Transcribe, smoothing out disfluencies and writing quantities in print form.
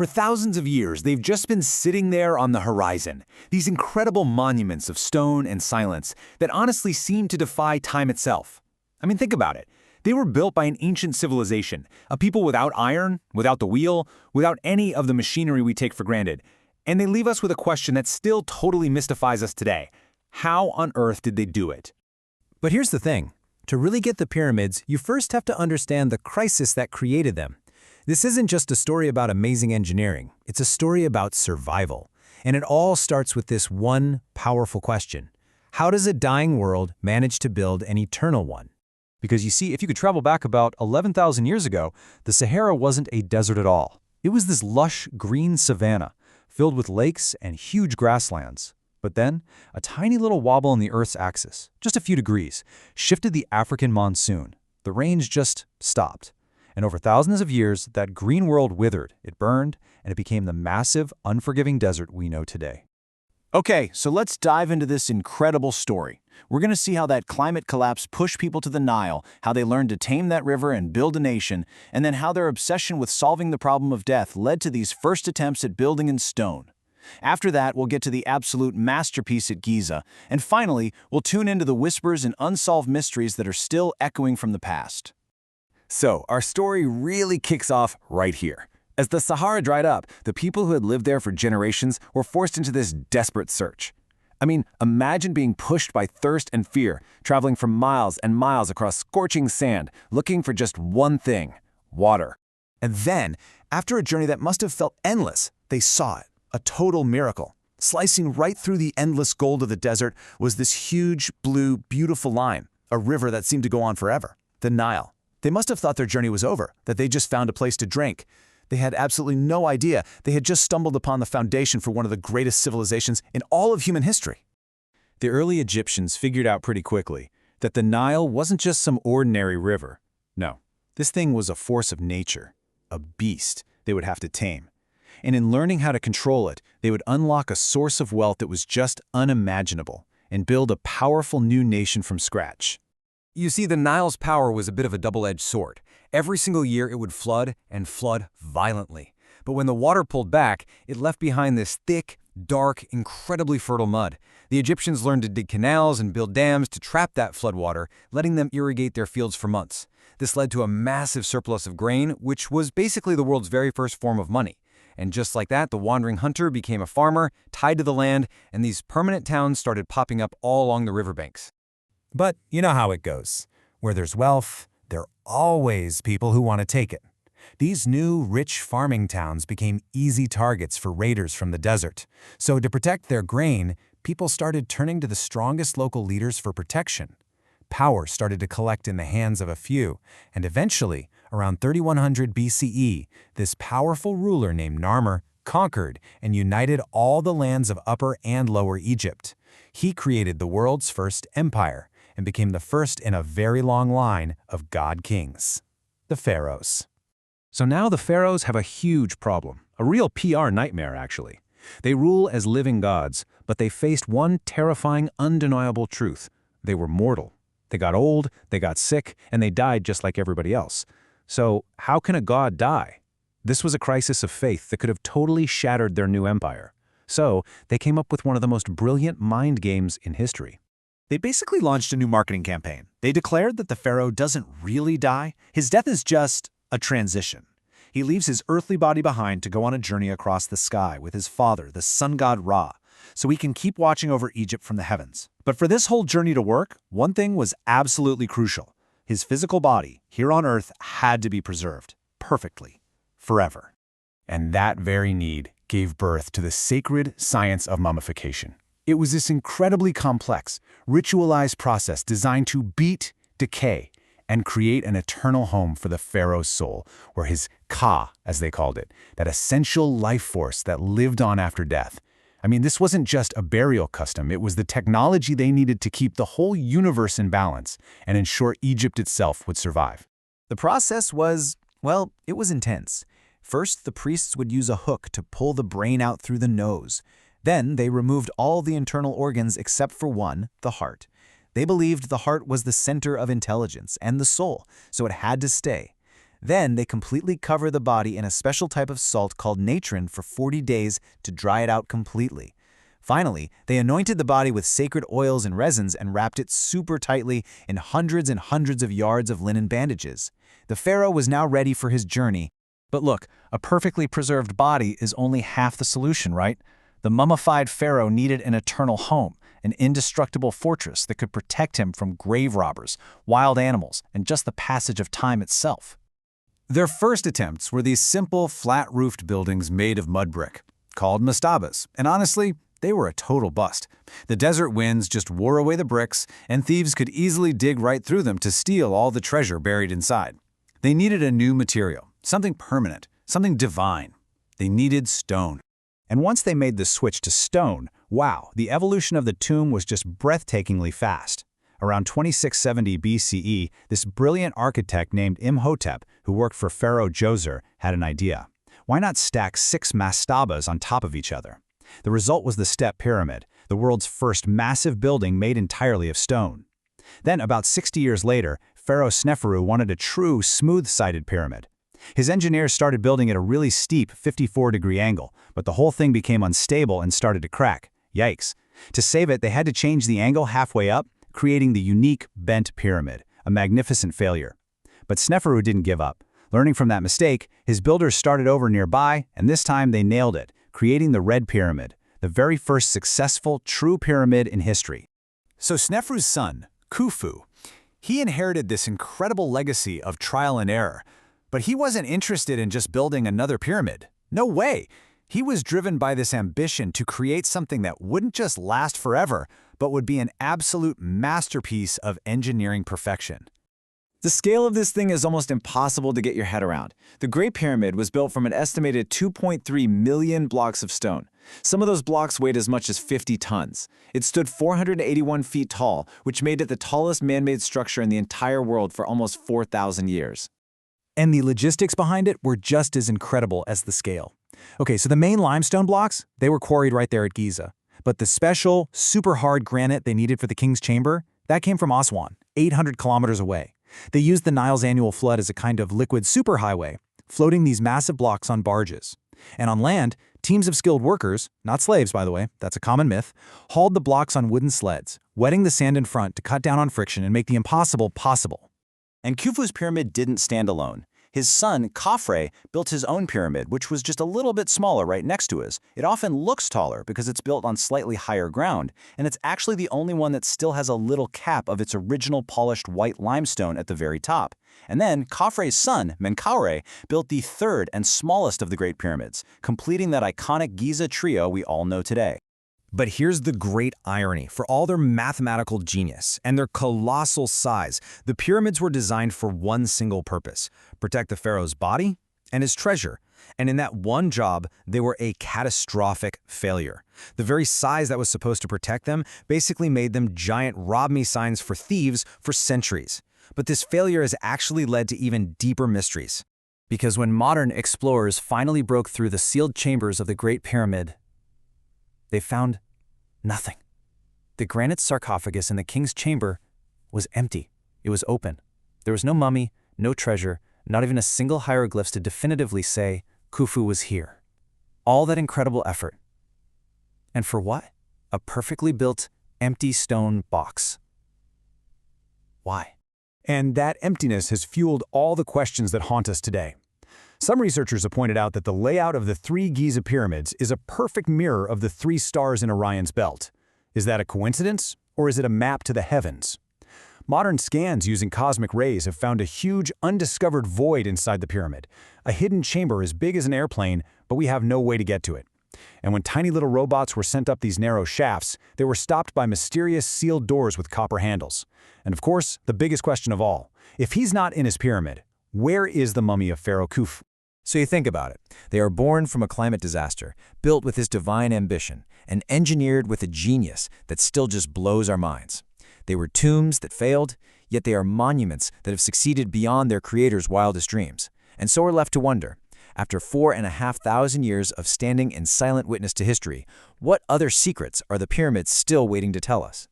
For thousands of years, they've just been sitting there on the horizon, these incredible monuments of stone and silence that honestly seem to defy time itself. I mean, think about it. They were built by an ancient civilization, a people without iron, without the wheel, without any of the machinery we take for granted. And they leave us with a question that still totally mystifies us today. How on earth did they do it? But here's the thing. To really get the pyramids, you first have to understand the crisis that created them. This isn't just a story about amazing engineering. It's a story about survival. And it all starts with this one powerful question. How does a dying world manage to build an eternal one? Because you see, if you could travel back about 11,000 years ago, the Sahara wasn't a desert at all. It was this lush green savanna, filled with lakes and huge grasslands. But then, a tiny little wobble on the Earth's axis, just a few degrees, shifted the African monsoon. The rains just stopped. And over thousands of years, that green world withered, it burned, and it became the massive, unforgiving desert we know today. Okay, so let's dive into this incredible story. We're going to see how that climate collapse pushed people to the Nile, how they learned to tame that river and build a nation, and then how their obsession with solving the problem of death led to these first attempts at building in stone. After that, we'll get to the absolute masterpiece at Giza, and finally, we'll tune into the whispers and unsolved mysteries that are still echoing from the past. So, our story really kicks off right here. As the Sahara dried up, the people who had lived there for generations were forced into this desperate search. I mean, imagine being pushed by thirst and fear, traveling for miles and miles across scorching sand, looking for just one thing: water. And then, after a journey that must have felt endless, they saw it, a total miracle. Slicing right through the endless gold of the desert was this huge, blue, beautiful line, a river that seemed to go on forever, the Nile. They must have thought their journey was over, that they just found a place to drink. They had absolutely no idea they had just stumbled upon the foundation for one of the greatest civilizations in all of human history. The early Egyptians figured out pretty quickly that the Nile wasn't just some ordinary river. No, this thing was a force of nature, a beast they would have to tame. And in learning how to control it, they would unlock a source of wealth that was just unimaginable and build a powerful new nation from scratch. You see, the Nile's power was a bit of a double-edged sword. Every single year it would flood and flood violently. But when the water pulled back, it left behind this thick, dark, incredibly fertile mud. The Egyptians learned to dig canals and build dams to trap that floodwater, letting them irrigate their fields for months. This led to a massive surplus of grain, which was basically the world's very first form of money. And just like that, the wandering hunter became a farmer, tied to the land, and these permanent towns started popping up all along the riverbanks. But you know how it goes. Where there's wealth, there are always people who want to take it. These new, rich farming towns became easy targets for raiders from the desert. So to protect their grain, people started turning to the strongest local leaders for protection. Power started to collect in the hands of a few, and eventually, around 3100 BCE, this powerful ruler named Narmer conquered and united all the lands of Upper and Lower Egypt. He created the world's first empire and became the first in a very long line of god kings, the pharaohs. So now the pharaohs have a huge problem, a real PR nightmare actually. They rule as living gods, but they faced one terrifying, undeniable truth. They were mortal. They got old, they got sick, and they died just like everybody else. So how can a god die? This was a crisis of faith that could have totally shattered their new empire. So they came up with one of the most brilliant mind games in history. They basically launched a new marketing campaign. They declared that the pharaoh doesn't really die. His death is just a transition. He leaves his earthly body behind to go on a journey across the sky with his father, the sun god Ra, so he can keep watching over Egypt from the heavens. But for this whole journey to work, one thing was absolutely crucial. His physical body, here on Earth, had to be preserved, perfectly, forever. And that very need gave birth to the sacred science of mummification. It was this incredibly complex, ritualized process designed to beat decay and create an eternal home for the pharaoh's soul, or his Ka, as they called it, that essential life force that lived on after death. I mean, this wasn't just a burial custom, it was the technology they needed to keep the whole universe in balance and ensure Egypt itself would survive. The process was, well, it was intense. First, the priests would use a hook to pull the brain out through the nose. Then they removed all the internal organs except for one, the heart. They believed the heart was the center of intelligence and the soul, so it had to stay. Then they completely cover the body in a special type of salt called natron for 40 days to dry it out completely. Finally, they anointed the body with sacred oils and resins and wrapped it super tightly in hundreds and hundreds of yards of linen bandages. The pharaoh was now ready for his journey. But look, a perfectly preserved body is only half the solution, right? The mummified pharaoh needed an eternal home, an indestructible fortress that could protect him from grave robbers, wild animals, and just the passage of time itself. Their first attempts were these simple, flat-roofed buildings made of mud brick, called mastabas, and honestly, they were a total bust. The desert winds just wore away the bricks, and thieves could easily dig right through them to steal all the treasure buried inside. They needed a new material, something permanent, something divine. They needed stone. And once they made the switch to stone, wow, the evolution of the tomb was just breathtakingly fast. Around 2670 BCE, this brilliant architect named Imhotep, who worked for Pharaoh Djoser, had an idea. Why not stack 6 mastabas on top of each other? The result was the Step Pyramid, the world's first massive building made entirely of stone. Then, about 60 years later, Pharaoh Sneferu wanted a true, smooth-sided pyramid. His engineers started building at a really steep 54-degree angle, but the whole thing became unstable and started to crack. Yikes. To save it, they had to change the angle halfway up, creating the unique bent pyramid, a magnificent failure. But Sneferu didn't give up. Learning from that mistake, his builders started over nearby, and this time they nailed it, creating the Red Pyramid, the very first successful true pyramid in history. So Sneferu's son, Khufu, he inherited this incredible legacy of trial and error, but he wasn't interested in just building another pyramid. No way! He was driven by this ambition to create something that wouldn't just last forever, but would be an absolute masterpiece of engineering perfection. The scale of this thing is almost impossible to get your head around. The Great Pyramid was built from an estimated 2.3 million blocks of stone. Some of those blocks weighed as much as 50 tons. It stood 481 feet tall, which made it the tallest man-made structure in the entire world for almost 4,000 years. And the logistics behind it were just as incredible as the scale. Okay, so the main limestone blocks, they were quarried right there at Giza. But the special, super hard granite they needed for the king's chamber, that came from Aswan, 800 kilometers away. They used the Nile's annual flood as a kind of liquid superhighway, floating these massive blocks on barges. And on land, teams of skilled workers, not slaves by the way, that's a common myth, hauled the blocks on wooden sleds, wetting the sand in front to cut down on friction and make the impossible possible. And Khufu's pyramid didn't stand alone. His son, Khafre, built his own pyramid, which was just a little bit smaller right next to his. It often looks taller because it's built on slightly higher ground, and it's actually the only one that still has a little cap of its original polished white limestone at the very top. And then Khafre's son, Menkaure, built the third and smallest of the Great Pyramids, completing that iconic Giza trio we all know today. But here's the great irony. For all their mathematical genius and their colossal size, the pyramids were designed for one single purpose: protect the pharaoh's body and his treasure. And in that one job, they were a catastrophic failure. The very size that was supposed to protect them basically made them giant rob me signs for thieves for centuries. But this failure has actually led to even deeper mysteries. Because when modern explorers finally broke through the sealed chambers of the Great Pyramid, they found nothing. The granite sarcophagus in the king's chamber was empty. It was open. There was no mummy, no treasure, not even a single hieroglyphs to definitively say Khufu was here. All that incredible effort. And for what? A perfectly built, empty stone box. Why? And that emptiness has fueled all the questions that haunt us today. Some researchers have pointed out that the layout of the 3 Giza pyramids is a perfect mirror of the 3 stars in Orion's belt. Is that a coincidence, or is it a map to the heavens? Modern scans using cosmic rays have found a huge, undiscovered void inside the pyramid, a hidden chamber as big as an airplane, but we have no way to get to it. And when tiny little robots were sent up these narrow shafts, they were stopped by mysterious sealed doors with copper handles. And of course, the biggest question of all, if he's not in his pyramid, where is the mummy of Pharaoh Khufu? So you think about it. They are born from a climate disaster, built with his divine ambition, and engineered with a genius that still just blows our minds. They were tombs that failed, yet they are monuments that have succeeded beyond their creator's wildest dreams. And so we're left to wonder, after 4,500 years of standing in silent witness to history, what other secrets are the pyramids still waiting to tell us?